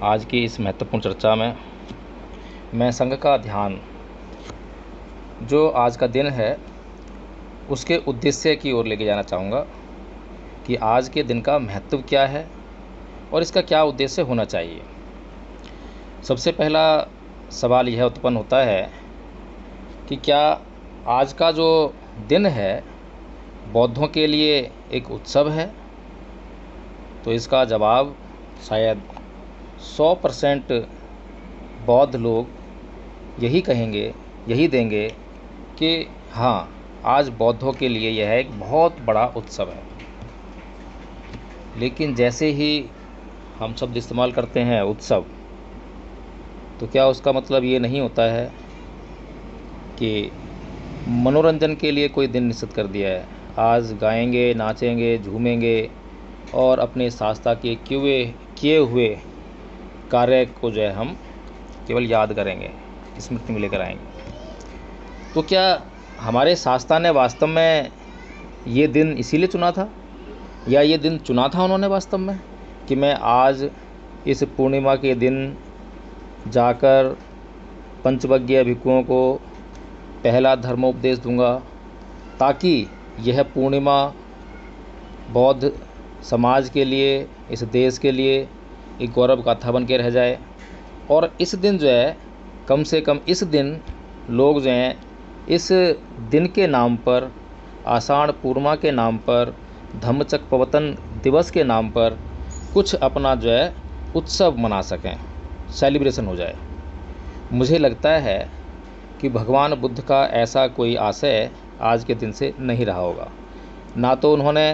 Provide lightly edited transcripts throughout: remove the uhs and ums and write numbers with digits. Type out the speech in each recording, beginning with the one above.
आज की इस महत्वपूर्ण चर्चा में मैं संघ का ध्यान जो आज का दिन है उसके उद्देश्य की ओर लेके जाना चाहूँगा कि आज के दिन का महत्व क्या है और इसका क्या उद्देश्य होना चाहिए। सबसे पहला सवाल यह उत्पन्न होता है कि क्या आज का जो दिन है बौद्धों के लिए एक उत्सव है। तो इसका जवाब शायद 100% बौद्ध लोग यही कहेंगे, यही देंगे कि हाँ, आज बौद्धों के लिए यह एक बहुत बड़ा उत्सव है। लेकिन जैसे ही हम शब्द इस्तेमाल करते हैं उत्सव, तो क्या उसका मतलब ये नहीं होता है कि मनोरंजन के लिए कोई दिन निश्चित कर दिया है। आज गाएंगे, नाचेंगे, झूमेंगे और अपने शास्त्रा के किए हुए कार्य को जो है हम केवल याद करेंगे, स्मृति में लेकर आएंगे। तो क्या हमारे शास्त्रा ने वास्तव में ये दिन इसीलिए चुना था, या ये दिन चुना था उन्होंने वास्तव में कि मैं आज इस पूर्णिमा के दिन जाकर पंचवज्ञीय भिक्षुओं को पहला धर्मोपदेश दूंगा ताकि यह पूर्णिमा बौद्ध समाज के लिए, इस देश के लिए एक गौरव गाथा बन के रह जाए। और इस दिन जो है कम से कम इस दिन लोग जो हैं इस दिन के नाम पर, आषाढ़ पूर्णिमा के नाम पर, धम्मचक्र प्रवर्तन दिवस के नाम पर कुछ अपना जो है उत्सव मना सकें, सेलिब्रेशन हो जाए। मुझे लगता है कि भगवान बुद्ध का ऐसा कोई आशय आज के दिन से नहीं रहा होगा। ना तो उन्होंने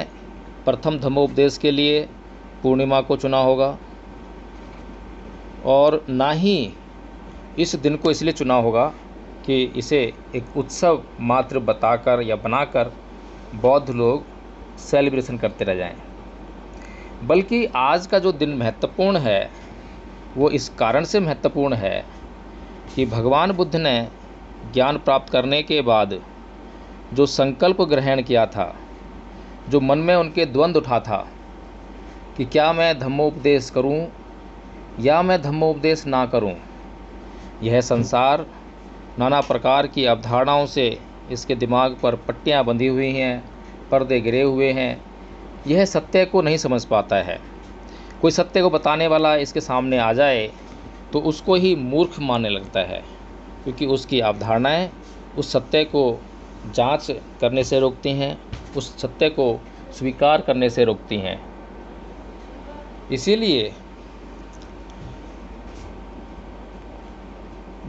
प्रथम धम्मोपदेश के लिए पूर्णिमा को चुना होगा और ना ही इस दिन को इसलिए चुना होगा कि इसे एक उत्सव मात्र बताकर या बनाकर बौद्ध लोग सेलिब्रेशन करते रह जाएं। बल्कि आज का जो दिन महत्वपूर्ण है वो इस कारण से महत्वपूर्ण है कि भगवान बुद्ध ने ज्ञान प्राप्त करने के बाद जो संकल्प ग्रहण किया था, जो मन में उनके द्वंद्व उठा था कि क्या मैं धम्मोपदेश करूं या मैं धम्मोपदेश ना करूं। यह संसार नाना प्रकार की अवधारणाओं से इसके दिमाग पर पट्टियां बंधी हुई हैं, पर्दे गिरे हुए हैं। यह सत्य को नहीं समझ पाता है। कोई सत्य को बताने वाला इसके सामने आ जाए तो उसको ही मूर्ख मानने लगता है, क्योंकि उसकी अवधारणाएं उस सत्य को जांच करने से रोकती हैं, उस सत्य को स्वीकार करने से रोकती हैं। इसीलिए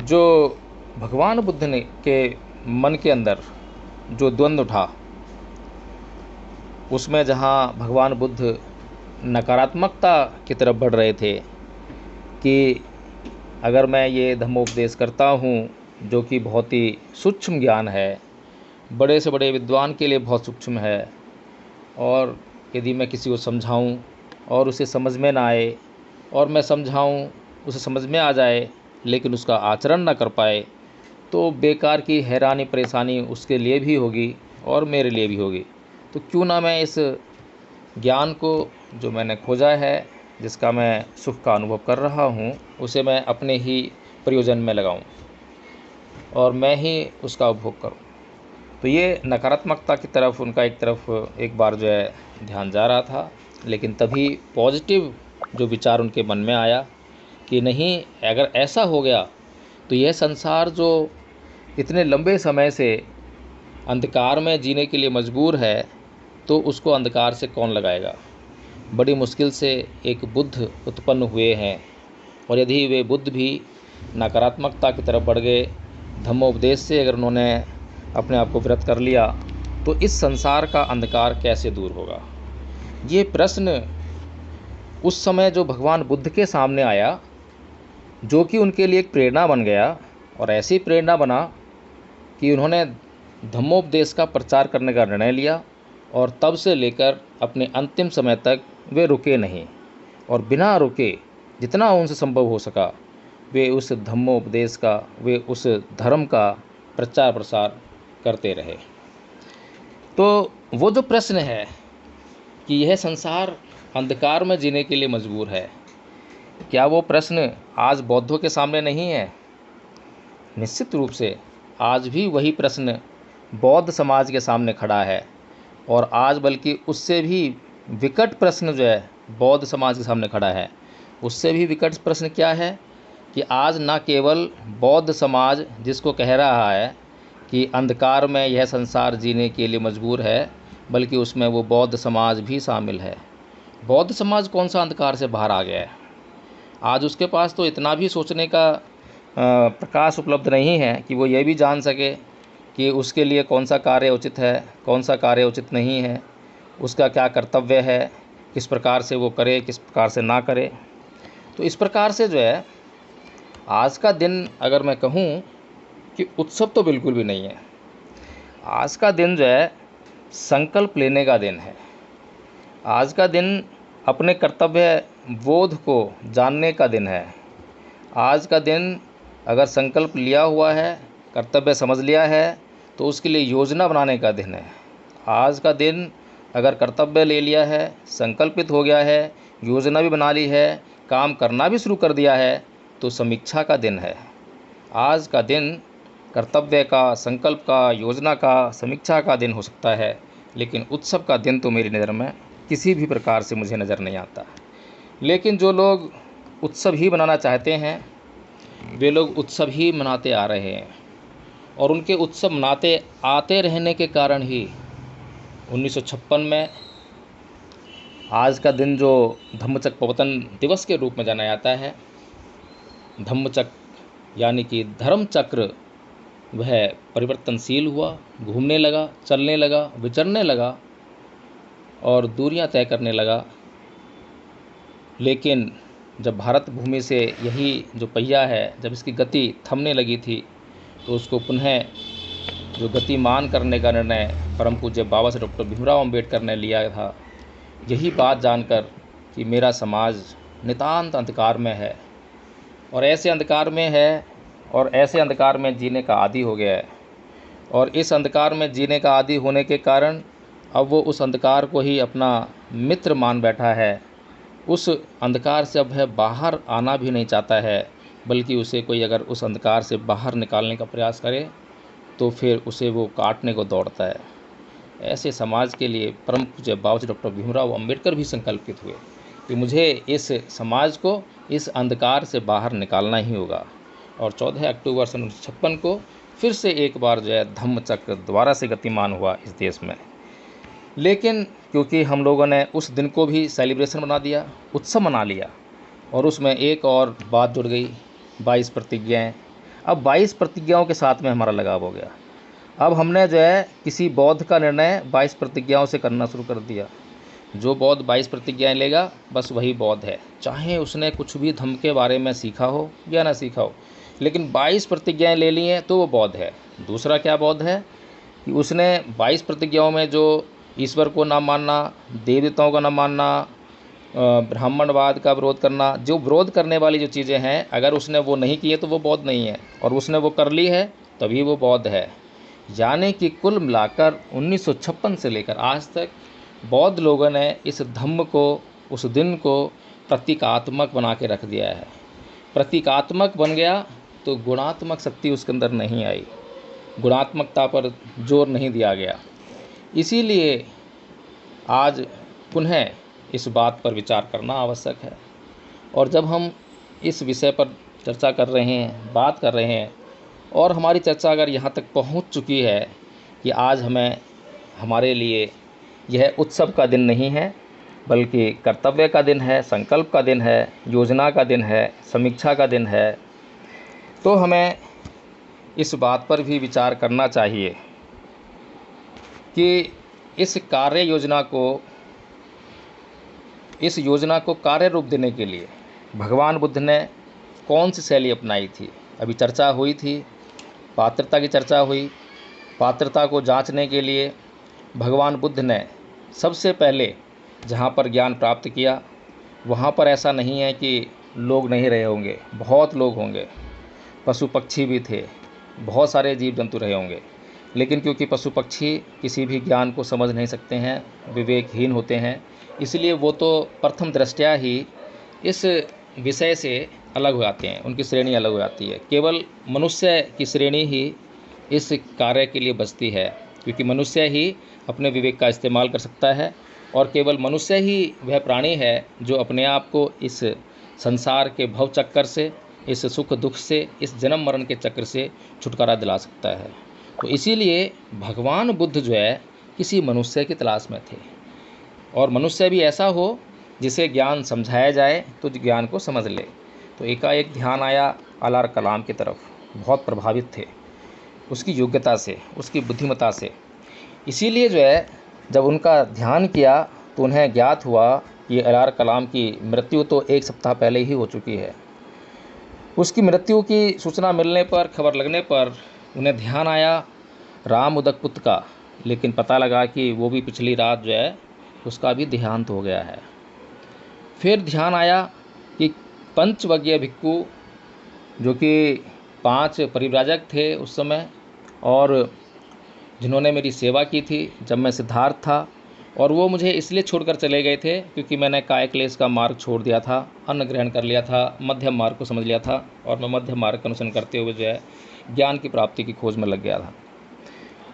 जो भगवान बुद्ध ने के मन के अंदर जो द्वंद्व उठा, उसमें जहाँ भगवान बुद्ध नकारात्मकता की तरफ बढ़ रहे थे कि अगर मैं ये धम्मोपदेश करता हूँ जो कि बहुत ही सूक्ष्म ज्ञान है, बड़े से बड़े विद्वान के लिए बहुत सूक्ष्म है, और यदि मैं किसी को समझाऊं और उसे समझ में ना आए और मैं समझाऊं उसे समझ में आ जाए लेकिन उसका आचरण ना कर पाए, तो बेकार की हैरानी परेशानी उसके लिए भी होगी और मेरे लिए भी होगी। तो क्यों ना मैं इस ज्ञान को जो मैंने खोजा है, जिसका मैं सुख का अनुभव कर रहा हूँ, उसे मैं अपने ही प्रयोजन में लगाऊं और मैं ही उसका उपभोग करूं। तो ये नकारात्मकता की तरफ उनका एक बार जो है ध्यान जा रहा था। लेकिन तभी पॉजिटिव जो विचार उनके मन में आया कि नहीं, अगर ऐसा हो गया तो यह संसार जो इतने लंबे समय से अंधकार में जीने के लिए मजबूर है, तो उसको अंधकार से कौन लगाएगा। बड़ी मुश्किल से एक बुद्ध उत्पन्न हुए हैं, और यदि वे बुद्ध भी नकारात्मकता की तरफ बढ़ गए, धम्मोपदेश से अगर उन्होंने अपने आप को विरत कर लिया, तो इस संसार का अंधकार कैसे दूर होगा। ये प्रश्न उस समय जो भगवान बुद्ध के सामने आया, जो कि उनके लिए एक प्रेरणा बन गया, और ऐसी प्रेरणा बना कि उन्होंने धम्मोपदेश का प्रचार करने का निर्णय लिया, और तब से लेकर अपने अंतिम समय तक वे रुके नहीं, और बिना रुके जितना उनसे संभव हो सका वे उस धम्मोपदेश का, वे उस धर्म का प्रचार प्रसार करते रहे। तो वो जो प्रश्न है कि यह संसार अंधकार में जीने के लिए मजबूर है, क्या वो प्रश्न आज बौद्धों के सामने नहीं है? निश्चित रूप से आज भी वही प्रश्न बौद्ध समाज के सामने खड़ा है, और आज बल्कि उससे भी विकट प्रश्न जो है बौद्ध समाज के सामने खड़ा है। उससे भी विकट प्रश्न क्या है कि आज न केवल बौद्ध समाज जिसको कह रहा है कि अंधकार में यह संसार जीने के लिए मजबूर है, बल्कि उसमें वो बौद्ध समाज भी शामिल है। बौद्ध समाज कौन सा अंधकार से बाहर आ गया है? आज उसके पास तो इतना भी सोचने का प्रकाश उपलब्ध नहीं है कि वो ये भी जान सके कि उसके लिए कौन सा कार्य उचित है, कौन सा कार्य उचित नहीं है, उसका क्या कर्तव्य है, किस प्रकार से वो करे, किस प्रकार से ना करे। तो इस प्रकार से जो है आज का दिन, अगर मैं कहूँ कि उत्सव तो बिल्कुल भी नहीं है। आज का दिन जो है संकल्प लेने का दिन है। आज का दिन अपने कर्तव्य बोध को जानने का दिन है। आज का दिन अगर संकल्प लिया हुआ है, कर्तव्य समझ लिया है, तो उसके लिए योजना बनाने का दिन है। आज का दिन अगर कर्तव्य ले लिया है, संकल्पित हो गया है, योजना भी बना ली है, काम करना भी शुरू कर दिया है, तो समीक्षा का दिन है। आज का दिन कर्तव्य का, संकल्प का, योजना का, समीक्षा का दिन हो सकता है, लेकिन उत्सव का दिन तो मेरी नज़र में किसी भी प्रकार से मुझे नज़र नहीं आता। लेकिन जो लोग उत्सव ही मनाना चाहते हैं, वे लोग उत्सव ही मनाते आ रहे हैं, और उनके उत्सव मनाते आते रहने के कारण ही 1956 में आज का दिन जो धम्मचक्र प्रवर्तन दिवस के रूप में जाना जाता है, धम्मचक्र यानी कि धर्म चक्र वह परिवर्तनशील हुआ, घूमने लगा, चलने लगा, विचरने लगा और दूरियां तय करने लगा। लेकिन जब भारत भूमि से यही जो पहिया है, जब इसकी गति थमने लगी थी, तो उसको पुनः जो गतिमान करने का निर्णय परम पूज्य बाबा साहब डॉक्टर भीमराव अम्बेडकर ने लिया था। यही बात जानकर कि मेरा समाज नितांत अंधकार में है, और ऐसे अंधकार में है, और ऐसे अंधकार में जीने का आदी हो गया है, और इस अंधकार में जीने का आदी होने के कारण अब वो उस अंधकार को ही अपना मित्र मान बैठा है। उस अंधकार से अब है बाहर आना भी नहीं चाहता है, बल्कि उसे कोई अगर उस अंधकार से बाहर निकालने का प्रयास करे तो फिर उसे वो काटने को दौड़ता है। ऐसे समाज के लिए परम पूज्य बाबा साहब डॉक्टर भीमराव अम्बेडकर भी संकल्पित हुए कि मुझे इस समाज को इस अंधकार से बाहर निकालना ही होगा। और 14 अक्टूबर सन 1956 को फिर से एक बार जो है धम्मचक्र दोबारा से गतिमान हुआ इस देश में। लेकिन क्योंकि हम लोगों ने उस दिन को भी सेलिब्रेशन बना दिया, उत्सव मना लिया, और उसमें एक और बात जुड़ गई, 22 प्रतिज्ञाएँ। अब 22 प्रतिज्ञाओं के साथ में हमारा लगाव हो गया। अब हमने जो है किसी बौद्ध का निर्णय 22 प्रतिज्ञाओं से करना शुरू कर दिया। जो बौद्ध 22 प्रतिज्ञाएँ लेगा बस वही बौद्ध है, चाहे उसने कुछ भी धम्म के बारे में सीखा हो या ना सीखा हो, लेकिन 22 प्रतिज्ञाएँ ले ली हैं तो वो बौद्ध है। दूसरा क्या बौद्ध है कि उसने 22 प्रतिज्ञाओं में जो ईश्वर को ना मानना, देवताओं का ना मानना, ब्राह्मणवाद का विरोध करना, जो विरोध करने वाली जो चीज़ें हैं, अगर उसने वो नहीं की है तो वो बौद्ध नहीं है, और उसने वो कर ली है तभी वो बौद्ध है। यानी कि कुल मिलाकर 1956 से लेकर आज तक बौद्ध लोगों ने इस धम्म को, उस दिन को प्रतीकात्मक बना के रख दिया है। प्रतीकात्मक बन गया तो गुणात्मक शक्ति उसके अंदर नहीं आई, गुणात्मकता पर जोर नहीं दिया गया। इसीलिए आज पुनः इस बात पर विचार करना आवश्यक है। और जब हम इस विषय पर चर्चा कर रहे हैं, बात कर रहे हैं, और हमारी चर्चा अगर यहाँ तक पहुँच चुकी है कि आज हमारे लिए यह उत्सव का दिन नहीं है, बल्कि कर्तव्य का दिन है, संकल्प का दिन है, योजना का दिन है, समीक्षा का दिन है, तो हमें इस बात पर भी विचार करना चाहिए कि इस योजना को कार्य रूप देने के लिए भगवान बुद्ध ने कौन सी शैली अपनाई थी। अभी चर्चा हुई थी, पात्रता की चर्चा हुई। पात्रता को जांचने के लिए भगवान बुद्ध ने सबसे पहले जहाँ पर ज्ञान प्राप्त किया, वहाँ पर ऐसा नहीं है कि लोग नहीं रहे होंगे, बहुत लोग होंगे, पशु पक्षी भी थे, बहुत सारे जीव जंतु रहे होंगे। लेकिन क्योंकि पशु पक्षी किसी भी ज्ञान को समझ नहीं सकते हैं, विवेकहीन होते हैं, इसलिए वो तो प्रथम दृष्टया ही इस विषय से अलग हो जाते हैं, उनकी श्रेणी अलग हो जाती है। केवल मनुष्य की श्रेणी ही इस कार्य के लिए बचती है, क्योंकि मनुष्य ही अपने विवेक का इस्तेमाल कर सकता है और केवल मनुष्य ही वह प्राणी है जो अपने आप को इस संसार के भव चक्कर से, इस सुख दुख से, इस जन्म मरण के चक्र से छुटकारा दिला सकता है। तो इसीलिए भगवान बुद्ध जो है किसी मनुष्य की तलाश में थे, और मनुष्य भी ऐसा हो जिसे ज्ञान समझाया जाए तो ज्ञान को समझ ले। तो एकाएक ध्यान आया अलार कलाम की तरफ, बहुत प्रभावित थे उसकी योग्यता से, उसकी बुद्धिमत्ता से। इसीलिए जो है जब उनका ध्यान किया तो उन्हें ज्ञात हुआ कि अलार कलाम की मृत्यु तो 1 सप्ताह पहले ही हो चुकी है। उसकी मृत्यु की सूचना मिलने पर, खबर लगने पर उन्हें ध्यान आया राम उदकपुत्र का, लेकिन पता लगा कि वो भी पिछली रात जो है उसका भी देहांत हो गया है। फिर ध्यान आया कि पंचवज्ञ भिक्खु, जो कि 5 परिव्राजक थे उस समय, और जिन्होंने मेरी सेवा की थी जब मैं सिद्धार्थ था, और वो मुझे इसलिए छोड़कर चले गए थे क्योंकि मैंने काय क्लेश का मार्ग छोड़ दिया था, अन्न ग्रहण कर लिया था, मध्यम मार्ग को समझ लिया था, और मैं मध्यम मार्ग का अनुसरण करते हुए जो है ज्ञान की प्राप्ति की खोज में लग गया था।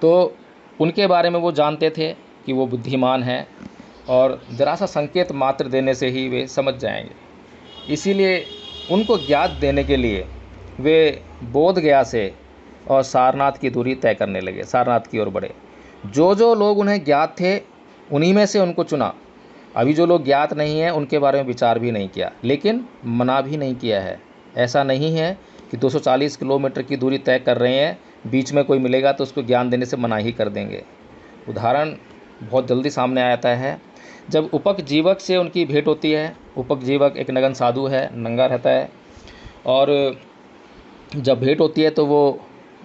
तो उनके बारे में वो जानते थे कि वो बुद्धिमान हैं और जरा सा संकेत मात्र देने से ही वे समझ जाएंगे। इसीलिए उनको ज्ञात देने के लिए वे बोध गया से और सारनाथ की दूरी तय करने लगे, सारनाथ की ओर बढ़े। जो लोग उन्हें ज्ञात थे उन्हीं में से उनको चुना। अभी जो लोग ज्ञात नहीं हैं उनके बारे में विचार भी नहीं किया, लेकिन मना भी नहीं किया है। ऐसा नहीं है कि 240 किलोमीटर की दूरी तय कर रहे हैं, बीच में कोई मिलेगा तो उसको ज्ञान देने से मना ही कर देंगे। उदाहरण बहुत जल्दी सामने आता है, जब उपक जीवक से उनकी भेंट होती है। उपक जीवक एक नगन साधु है, नंगा रहता है, और जब भेंट होती है तो वो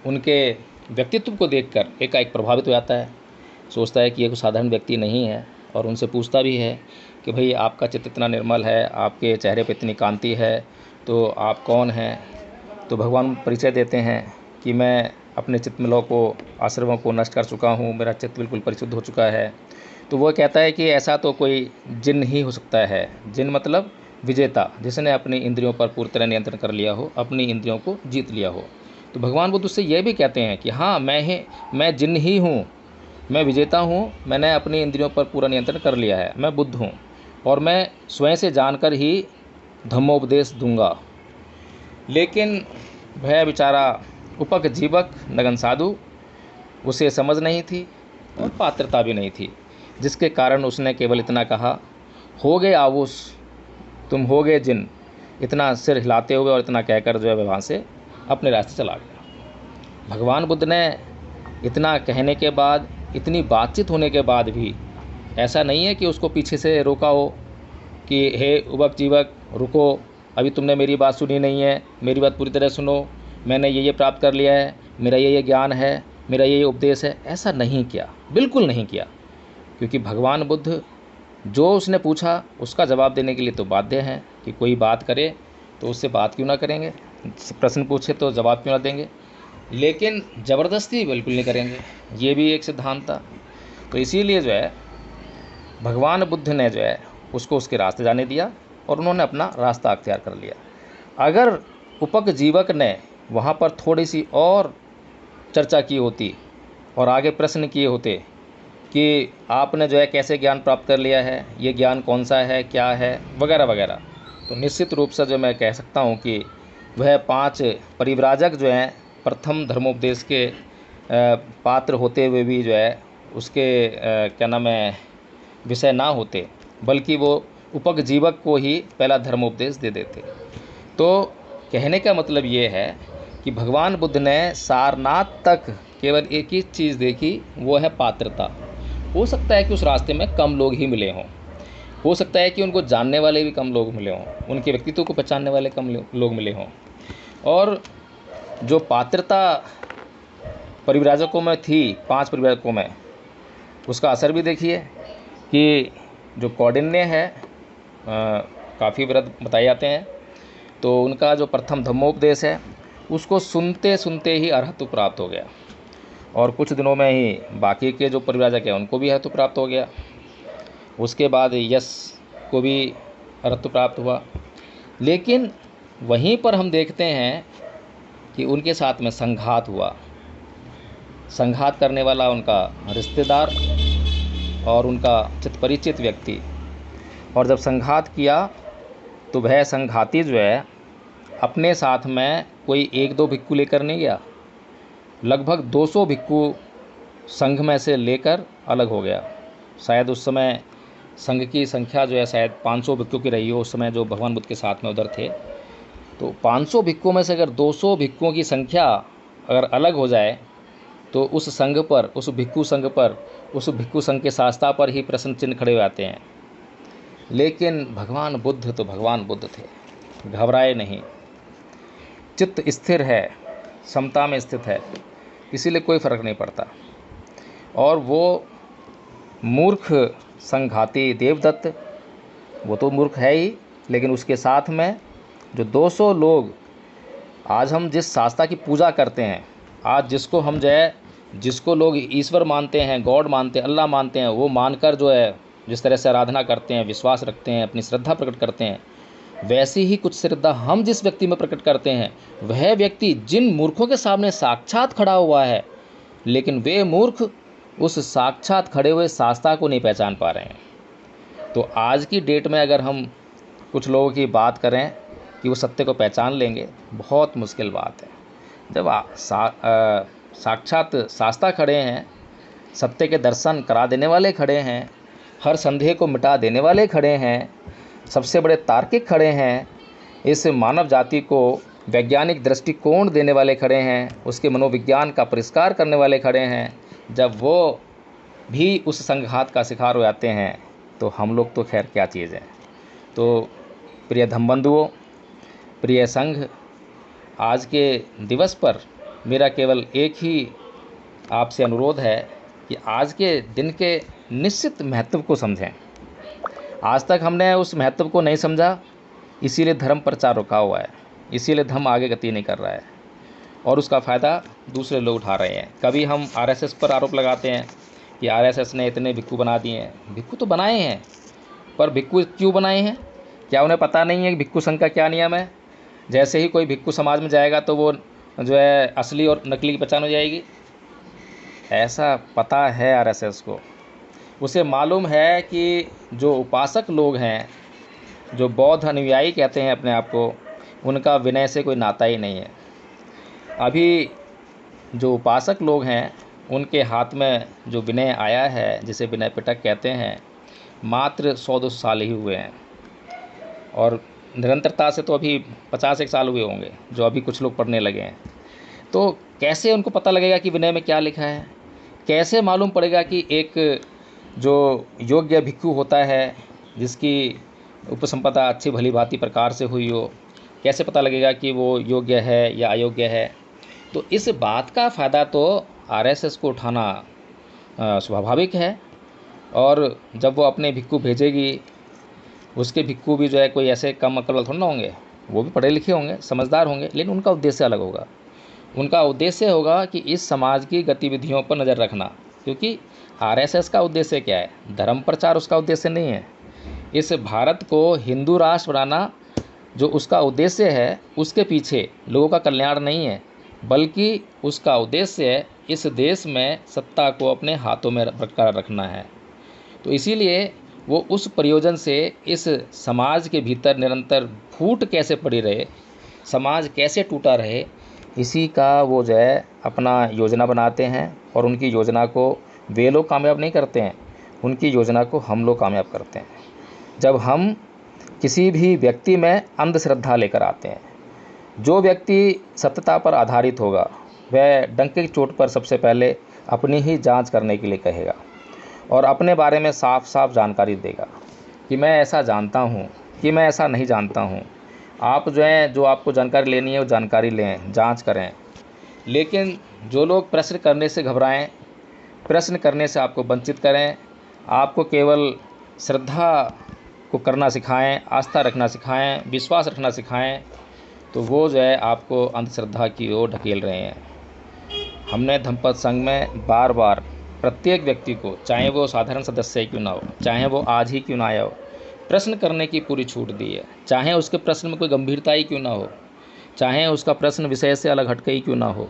उनके व्यक्तित्व को देखकर एकाएक प्रभावित हो जाता है, सोचता है कि ये कोई साधारण व्यक्ति नहीं है, और उनसे पूछता भी है कि भाई आपका चित्त इतना निर्मल है, आपके चेहरे पर इतनी कांति है, तो आप कौन हैं? तो भगवान परिचय देते हैं कि मैं अपने चित्तमलों को, आश्रमों को नष्ट कर चुका हूँ, मेरा चित्त बिल्कुल परिशुद्ध हो चुका है। तो वो कहता है कि ऐसा तो कोई जिन ही हो सकता है। जिन मतलब विजेता, जिसने अपनी इंद्रियों पर पूरी तरह नियंत्रण कर लिया हो, अपनी इंद्रियों को जीत लिया हो। तो भगवान बुद्ध उससे ये भी कहते हैं कि हाँ, मैं जिन ही हूँ, मैं विजेता हूँ, मैंने अपनी इंद्रियों पर पूरा नियंत्रण कर लिया है, मैं बुद्ध हूँ, और मैं स्वयं से जानकर ही धम्मोपदेश दूंगा। लेकिन वह बेचारा उपक जीवक नगन साधु, उसे समझ नहीं थी और पात्रता भी नहीं थी, जिसके कारण उसने केवल इतना कहा, हो गए आउस, तुम हो गए जिन। इतना सिर हिलाते हुए और इतना कहकर जो है वह वहाँ से अपने रास्ते चला गया। भगवान बुद्ध ने इतना कहने के बाद, इतनी बातचीत होने के बाद भी ऐसा नहीं है कि उसको पीछे से रोका हो कि हे उपक जीवक रुको, अभी तुमने मेरी बात सुनी नहीं है, मेरी बात पूरी तरह सुनो, मैंने ये प्राप्त कर लिया है, मेरा ये ज्ञान है, मेरा ये उपदेश है। ऐसा नहीं किया, बिल्कुल नहीं किया, क्योंकि भगवान बुद्ध जो उसने पूछा उसका जवाब देने के लिए तो बाध्य हैं कि कोई बात करे तो उससे बात क्यों ना करेंगे, प्रश्न पूछे तो जवाब क्यों ना देंगे, लेकिन ज़बरदस्ती बिल्कुल नहीं करेंगे। ये भी एक सिद्धांत था। तो इसीलिए जो है भगवान बुद्ध ने जो है उसको उसके रास्ते जाने दिया और उन्होंने अपना रास्ता अख्तियार कर लिया। अगर उपक जीवक ने वहाँ पर थोड़ी सी और चर्चा की होती और आगे प्रश्न किए होते कि आपने जो है कैसे ज्ञान प्राप्त कर लिया है, ये ज्ञान कौन सा है, क्या है, वगैरह वगैरह, तो निश्चित रूप से जो मैं कह सकता हूँ कि वह 5 परिव्राजक जो हैं प्रथम धर्मोपदेश के पात्र होते हुए भी जो है उसके क्या नाम है विषय ना होते, बल्कि वो उपक जीवक को ही पहला धर्मोपदेश दे देते। तो कहने का मतलब ये है कि भगवान बुद्ध ने सारनाथ तक केवल एक ही चीज़ देखी, वो है पात्रता। हो सकता है कि उस रास्ते में कम लोग ही मिले हों, हो सकता है कि उनको जानने वाले भी कम लोग मिले हों, उनके व्यक्तित्व को पहचानने वाले कम लोग मिले हों, और जो पात्रता परिव्राजकों में थी, 5 परिव्राजकों में, उसका असर भी देखिए कि जो कौंडिन्य है, काफ़ी व्रत बताए जाते हैं, तो उनका जो प्रथम धम्मोपदेश है उसको सुनते सुनते ही अरहत्व प्राप्त हो गया, और कुछ दिनों में ही बाकी के जो परिव्राजक हैं उनको भी अरहत्व प्राप्त हो गया। उसके बाद यश को भी अरहत्व प्राप्त हुआ। लेकिन वहीं पर हम देखते हैं कि उनके साथ में संघात हुआ। संघात करने वाला उनका रिश्तेदार और उनका चित परिचित व्यक्ति। और जब संघात किया तो वह संघाती जो है अपने साथ में कोई 1-2 भिक्खु लेकर नहीं गया, लगभग 200 भिक्खु संघ में से लेकर अलग हो गया। शायद उस समय संघ की संख्या जो है शायद 500 भिक्खु की रही हो उस समय, जो भगवान बुद्ध के साथ में उधर थे। तो 500 भिक्खुओं में से अगर 200 भिक्खुओं की संख्या अगर अलग हो जाए तो उस संघ पर, उस भिक्खु संघ पर, उस भिक्खु संघ के शास्त्रा पर ही प्रश्न चिन्ह खड़े हो जाते हैं। लेकिन भगवान बुद्ध तो भगवान बुद्ध थे, घबराए नहीं, चित्त स्थिर है, समता में स्थित है, इसीलिए कोई फर्क नहीं पड़ता। और वो मूर्ख संघाती देवदत्त, वो तो मूर्ख है ही, लेकिन उसके साथ में जो 200 लोग, आज हम जिस शास्त्रा की पूजा करते हैं, आज जिसको हम जो है, जिसको लोग ईश्वर मानते हैं, गॉड मानते हैं, अल्लाह मानते हैं, वो मानकर जो है जिस तरह से आराधना करते हैं, विश्वास रखते हैं, अपनी श्रद्धा प्रकट करते हैं, वैसी ही कुछ श्रद्धा हम जिस व्यक्ति में प्रकट करते हैं, वह व्यक्ति जिन मूर्खों के सामने साक्षात खड़ा हुआ है, लेकिन वे मूर्ख उस साक्षात खड़े हुए शास्त्रा को नहीं पहचान पा रहे हैं। तो आज की डेट में अगर हम कुछ लोगों की बात करें कि वो सत्य को पहचान लेंगे, बहुत मुश्किल बात है। जब साक्षात शास्त्रा खड़े हैं, सत्य के दर्शन करा देने वाले खड़े हैं, हर संदेह को मिटा देने वाले खड़े हैं, सबसे बड़े तार्किक खड़े हैं, इस मानव जाति को वैज्ञानिक दृष्टिकोण देने वाले खड़े हैं, उसके मनोविज्ञान का परिष्कार करने वाले खड़े हैं, जब वो भी उस संघात का शिकार हो जाते हैं तो हम लोग तो खैर क्या चीज़ है। तो प्रिय धम्मबंधुओं, प्रिय संघ, आज के दिवस पर मेरा केवल एक ही आपसे अनुरोध है कि आज के दिन के निश्चित महत्व को समझें। आज तक हमने उस महत्व को नहीं समझा, इसीलिए धर्म प्रचार रुका हुआ है, इसीलिए धर्म आगे गति नहीं कर रहा है और उसका फ़ायदा दूसरे लोग उठा रहे हैं। कभी हम आरएसएस पर आरोप लगाते हैं कि आरएसएस ने इतने भिक्खु बना दिए हैं। भिक्खु तो बनाए हैं, पर भिक्खु क्यों बनाए हैं? क्या उन्हें पता नहीं है कि भिक्खु संघ का क्या नियम है? जैसे ही कोई भिक्खु समाज में जाएगा तो वो जो है असली और नकली की पहचान हो जाएगी। ऐसा पता है आरएसएस को, उसे मालूम है कि जो उपासक लोग हैं, जो बौद्ध अनुयायी कहते हैं अपने आप को, उनका विनय से कोई नाता ही नहीं है। अभी जो उपासक लोग हैं उनके हाथ में जो विनय आया है, जिसे विनय पिटक कहते हैं, मात्र 100-200 साल ही हुए हैं और निरंतरता से तो अभी 50-1 साल हुए होंगे जो अभी कुछ लोग पढ़ने लगे हैं। तो कैसे उनको पता लगेगा कि विनय में क्या लिखा है? कैसे मालूम पड़ेगा कि एक जो योग्य भिक्खु होता है, जिसकी उपसंपदा अच्छी भली भांति प्रकार से हुई हो, कैसे पता लगेगा कि वो योग्य है या अयोग्य है? तो इस बात का फ़ायदा तो आरएसएस को उठाना स्वाभाविक है। और जब वो अपने भिक्खु भेजेगी, उसके भिक्खु भी जो है कोई ऐसे कम अक्ल वाले थोड़ा ना होंगे, वो भी पढ़े लिखे होंगे, समझदार होंगे, लेकिन उनका उद्देश्य अलग होगा। उनका उद्देश्य होगा कि इस समाज की गतिविधियों पर नज़र रखना, क्योंकि आरएसएस का उद्देश्य क्या है? धर्म प्रचार उसका उद्देश्य नहीं है। इस भारत को हिंदू राष्ट्र बनाना जो उसका उद्देश्य है, उसके पीछे लोगों का कल्याण नहीं है, बल्कि उसका उद्देश्य है इस देश में सत्ता को अपने हाथों में बरकरार रखना है। तो इसीलिए वो उस प्रयोजन से इस समाज के भीतर निरंतर फूट कैसे पड़ी रहे, समाज कैसे टूटा रहे, इसी का वो जो है अपना योजना बनाते हैं। और उनकी योजना को वे लोग कामयाब नहीं करते हैं, उनकी योजना को हम लोग कामयाब करते हैं। जब हम किसी भी व्यक्ति में अंधश्रद्धा लेकर आते हैं, जो व्यक्ति सत्यता पर आधारित होगा वह डंके की चोट पर सबसे पहले अपनी ही जांच करने के लिए कहेगा और अपने बारे में साफ साफ जानकारी देगा कि मैं ऐसा जानता हूँ, कि मैं ऐसा नहीं जानता हूँ। आप जो है, जो आपको जानकारी लेनी है वो जानकारी लें, जांच करें। लेकिन जो लोग प्रश्न करने से घबराएं, प्रश्न करने से आपको वंचित करें, आपको केवल श्रद्धा को करना सिखाएं, आस्था रखना सिखाएं, विश्वास रखना सिखाएं, तो वो जो है आपको अंधश्रद्धा की ओर ढकेल रहे हैं। हमने धम्मपद संघ में बार बार प्रत्येक व्यक्ति को, चाहे वो साधारण सदस्य क्यों ना हो, चाहे वो आज ही क्यों ना आया हो, प्रश्न करने की पूरी छूट दी है, चाहे उसके प्रश्न में कोई गंभीरता ही क्यों ना हो, चाहे उसका प्रश्न विषय से अलग हटके ही क्यों ना हो,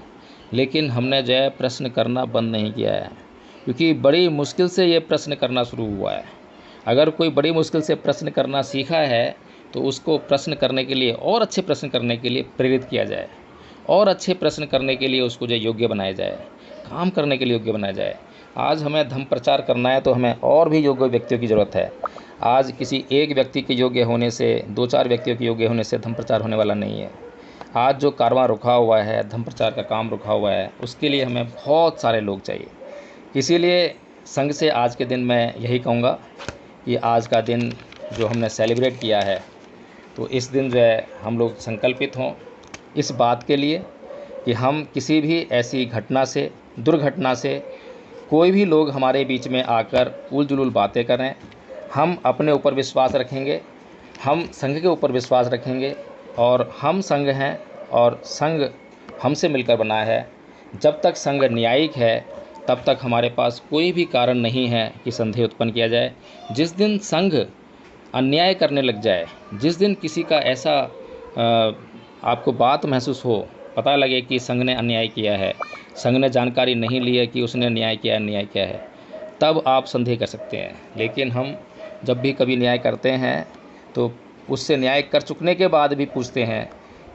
लेकिन हमने जो है प्रश्न करना बंद नहीं किया है, क्योंकि बड़ी मुश्किल से ये प्रश्न करना शुरू हुआ है। अगर कोई बड़ी मुश्किल से प्रश्न करना सीखा है तो उसको प्रश्न करने के लिए और अच्छे प्रश्न करने के लिए प्रेरित किया जाए, और अच्छे प्रश्न करने के लिए उसको जो योग्य बनाया जाए, काम करने के लिए योग्य बनाया जाए। आज हमें धर्म प्रचार करना है तो हमें और भी योग्य व्यक्तियों की ज़रूरत है। आज किसी एक व्यक्ति के योग्य होने से, 2-4 व्यक्तियों के योग्य होने से धर्म प्रचार होने वाला नहीं है। आज जो कारवां रुका हुआ है, धर्म प्रचार का काम रुका हुआ है, उसके लिए हमें बहुत सारे लोग चाहिए। इसीलिए संघ से आज के दिन मैं यही कहूँगा कि आज का दिन जो हमने सेलिब्रेट किया है, तो इस दिन जो है हम लोग संकल्पित हों इस बात के लिए कि हम किसी भी ऐसी घटना से, दुर्घटना से कोई भी लोग हमारे बीच में आकर उल-जुलूल बातें करें, हम अपने ऊपर विश्वास रखेंगे, हम संघ के ऊपर विश्वास रखेंगे, और हम संघ हैं और संघ हमसे मिलकर बना है। जब तक संघ न्यायिक है तब तक हमारे पास कोई भी कारण नहीं है कि संदेह उत्पन्न किया जाए। जिस दिन संघ अन्याय करने लग जाए, जिस दिन किसी का ऐसा आपको बात महसूस हो, पता लगे कि संघ ने अन्याय किया है, संघ ने जानकारी नहीं ली है कि उसने अन्याय किया है, अन्याय किया है, तब आप संदेह कर सकते हैं। लेकिन हम जब भी कभी न्याय करते हैं तो उससे न्याय कर चुकने के बाद भी पूछते हैं,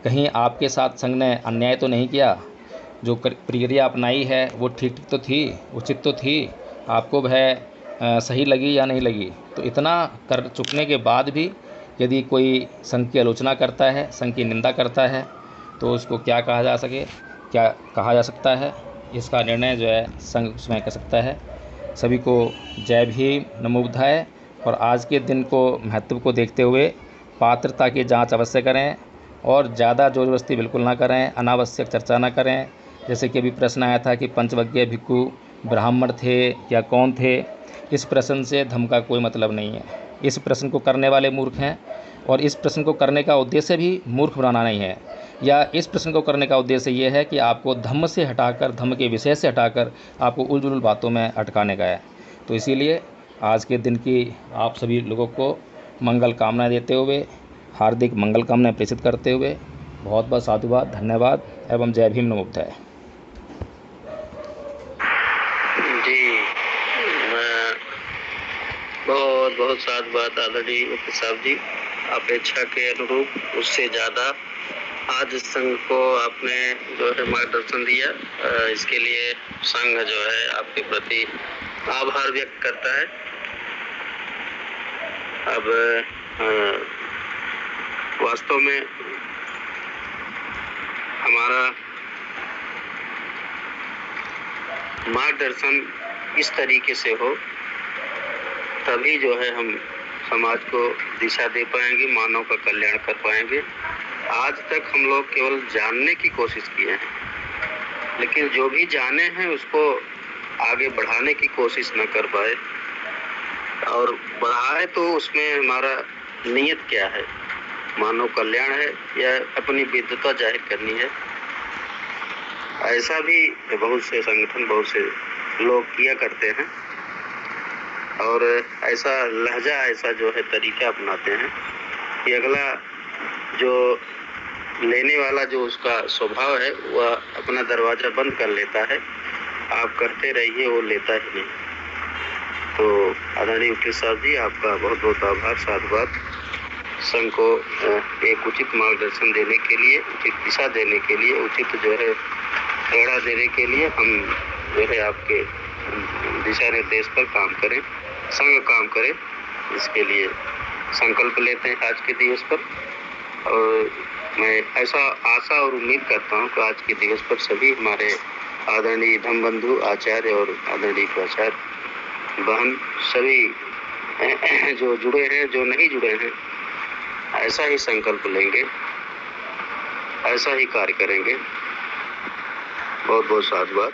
कहीं आपके साथ संघ ने अन्याय तो नहीं किया? जो प्रक्रिया अपनाई है वो ठीक तो थी, उचित तो थी, आपको वह सही लगी या नहीं लगी? तो इतना कर चुकने के बाद भी यदि कोई संघ की आलोचना करता है, संघ की निंदा करता है, तो उसको क्या कहा जा सकता है, इसका निर्णय जो है संघ स्वयं कर सकता है। सभी को जय भीम, नमो बुद्धाय। और आज के दिन को महत्व को देखते हुए पात्रता की जांच अवश्य करें, और ज़्यादा जोर जबरदस्ती बिल्कुल ना करें, अनावश्यक चर्चा ना करें। जैसे कि अभी प्रश्न आया था कि पंचवज्ञ भिक्षु ब्राह्मण थे या कौन थे, इस प्रश्न से धर्म का कोई मतलब नहीं है। इस प्रश्न को करने वाले मूर्ख हैं, और इस प्रश्न को करने का उद्देश्य भी मूर्ख बनाना नहीं है, या इस प्रश्न को करने का उद्देश्य ये है कि आपको धर्म से हटाकर, धर्म के विषय से हटाकर आपको उल-जुलूल बातों में अटकाने का है। तो इसीलिए आज के दिन की आप सभी लोगों को मंगल कामना देते हुए, हार्दिक मंगल कामनाएं प्रेषित करते हुए बहुत बहुत साधुवाद, धन्यवाद एवं जय भीम, नमो बुद्धाय। जी, बहुत बहुत साधुवाद आदरणीय वकील साहब जी। अपेक्षा के अनुरूप उससे ज़्यादा आज संघ को आपने जो है मार्गदर्शन दिया, इसके लिए संघ जो है आपके प्रति आभार व्यक्त करता है। अब वास्तव में हमारा मार्गदर्शन इस तरीके से हो, तभी जो है हम समाज को दिशा दे पाएंगे, मानव का कल्याण कर पाएंगे। आज तक हम लोग केवल जानने की कोशिश किए हैं, लेकिन जो भी जाने हैं उसको आगे बढ़ाने की कोशिश न कर पाए, और बढ़ाए तो उसमें हमारा नियत क्या है, मानव कल्याण है या अपनी विद्वता जाहिर करनी है। ऐसा भी बहुत से संगठन, बहुत से लोग किया करते हैं, और ऐसा लहजा, ऐसा जो है तरीका अपनाते हैं कि अगला जो लेने वाला जो उसका स्वभाव है वह अपना दरवाजा बंद कर लेता है, आप करते रहिए, वो लेता ही नहीं। तो आदरणीय वकील साहब जी, आपका बहुत बहुत आभार, साधुवाद। संघ को एक उचित मार्गदर्शन देने के लिए, उचित दिशा देने के लिए, उचित जो है प्रेरणा देने के लिए हम जो है आपके दिशा निर्देश पर काम करें, संघ काम करे, इसके लिए संकल्प लेते हैं आज के दिवस पर। और मैं ऐसा आशा और उम्मीद करता हूं कि आज के दिवस पर सभी हमारे आदरणीय धम्म बंधु आचार्य और आदरणीय प्राचार्य बहन सभी जो जुड़े हैं, जो नहीं जुड़े हैं, ऐसा ही संकल्प लेंगे, ऐसा ही कार्य करेंगे। बहुत बहुत साधुवाद।